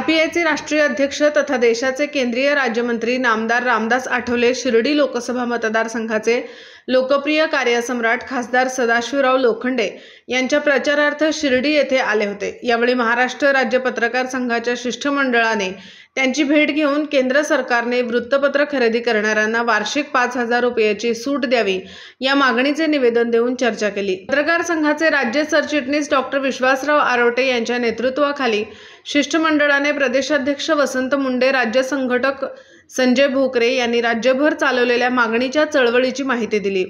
आरपीआयचे राष्ट्रीय अध्यक्ष तथा देशाचे केंद्रीय राज्यमंत्री नामदार रामदास आठवले शिर्डी लोकसभा मतदारसंघाचे लोकप्रिय कार्यसम्राट खासदार सदाशिवराव लोखंडे यांच्या प्रचारार्थ शिर्डी येथे आले होते। यावेळी महाराष्ट्र राज्य पत्रकार संघाच्या शिष्टमंडळाने त्यांची भेट घेऊन केंद्र सरकारने वृत्तपत्र खरेदी करणाऱ्यांना वार्षिक 5,000 रुपयाची सूट द्यावी या मागणीचे निवेदन देऊन चर्चा केली। पत्रकार संघाचे राज्य सरचिटणीस डॉक्टर विश्वासराव आरोटे यांच्या नेतृत्वाखाली शिष्टमंडळाने प्रदेशाध्यक्ष वसंत मुंडे, राज्य संघटक संजय भोकरे यांनी राज्यभर चालवलेल्या मागणीच्या चळवळीची माहिती दिली।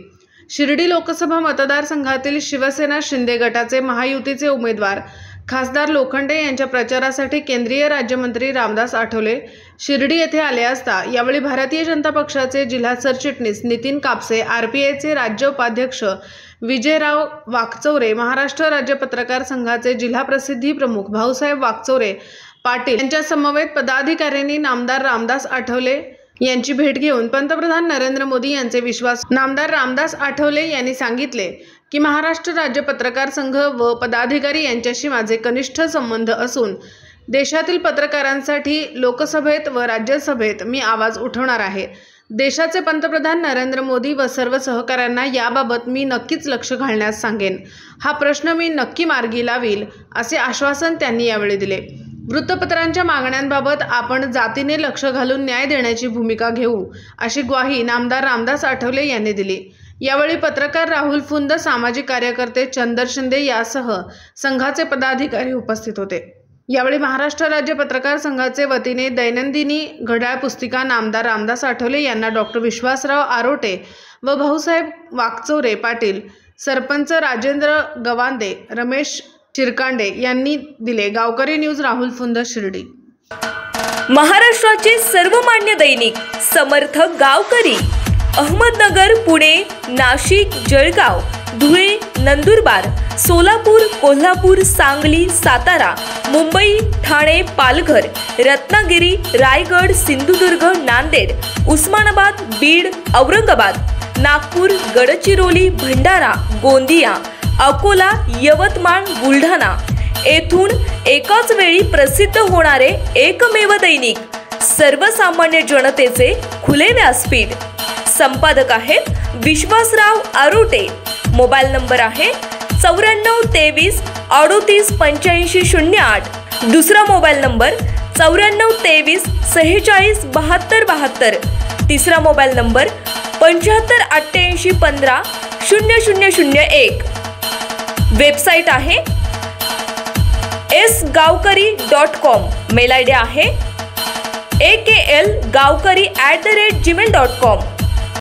शिर्डी लोकसभा मतदारसंघातील शिवसेना शिंदे गटाचे महायुतीचे उमेदवार खासदार लोखंडे यांच्या प्रचारासाठी केंद्रीय राज्यमंत्री रामदास आठवले शिर्डी येथे आले असता यावेळी भारतीय जनता पक्षाचे जिल्हा सरचिटणीस नितीन कापसे, आरपीआयचे राज्य उपाध्यक्ष विजयराव वाकचौरे, महाराष्ट्र राज्य पत्रकार संघाचे जिल्हा प्रसिद्धी प्रमुख भाऊसाहेब वाकचौरे पाटील यांच्या समवेत पदाधिकाऱ्यांनी नामदार रामदास आठवले यांची भेट घेऊन पंतप्रधान नरेंद्र मोदी यांचे विश्वास नामदार रामदास आठवले यांनी सांगितले की महाराष्ट्र राज्य पत्रकार संघ व पदाधिकारी यांच्याशी माझे कनिष्ठ संबंध असून देशातील पत्रकारांसाठी लोकसभेत व राज्यसभेत मी आवाज उठवणार आहे। देशाचे पंतप्रधान नरेंद्र मोदी व सर्व सहकाऱ्यांना याबाबत मी नक्कीच लक्ष घालण्यास सांगेन। हा प्रश्न मी नक्की मार्गी लावील असे आश्वासन त्यांनी यावेळी दिले। वृत्तपत्रांच्या मागण्यांबाबत आपण जातीने लक्ष घालून न्याय देण्याची भूमिका घेऊ अशी ग्वाही नामदार रामदास आठवले यांनी दिली। यावेळी पत्रकार राहुल फुंद, सामाजिक कार्यकर्ते चंदर शिंदे यासह संघाचे पदाधिकारी उपस्थित होते। यावेळी महाराष्ट्र राज्य पत्रकार संघाचे वतीने दैनंदिनी घड्याळ पुस्तिका नामदार रामदास आठवले यांना डॉक्टर विश्वासराव आरोटे व भाऊसाहेब वाकचौरे पाटील, सरपंच राजेंद्र गवांदे, रमेश चिरकांडे यांनी दिले। गावकरी न्यूज, राहुल फुंद, शिर्डी। महाराष्ट्राचे सर्वमान्य दैनिक समर्थ गावकरी अहमदनगर, पुणे, नाशिक, जळगाव, धुळे, नंदुरबार, सोलापूर, कोल्हापूर, सांगली, सातारा, मुंबई, ठाणे, पालघर, रत्नागिरी, रायगड, सिंधुदुर्ग, नांदेड, उस्मानाबाद, बीड, औरंगाबाद, नागपूर, गडचिरोली, भंडारा, गोंदिया, अकोला, यवतमाळ, बुलढाणा येथून एकाच वेळी प्रसिद्ध होणारे एकमेव दैनिक, सर्वसामान्य जनतेचे खुले व्यासपीठ। संपादक आहेत विश्वासराव आरोटे। मोबाईल नंबर आहे 9423 38 85 08। दुसरा मोबाईल नंबर 9423 46 72 72। तिसरा मोबाईल नंबर 75 88 15 0001। वेबसाईट आहे sgavkari.com। मेल आयडी आहे akl gavkari@gmail.com।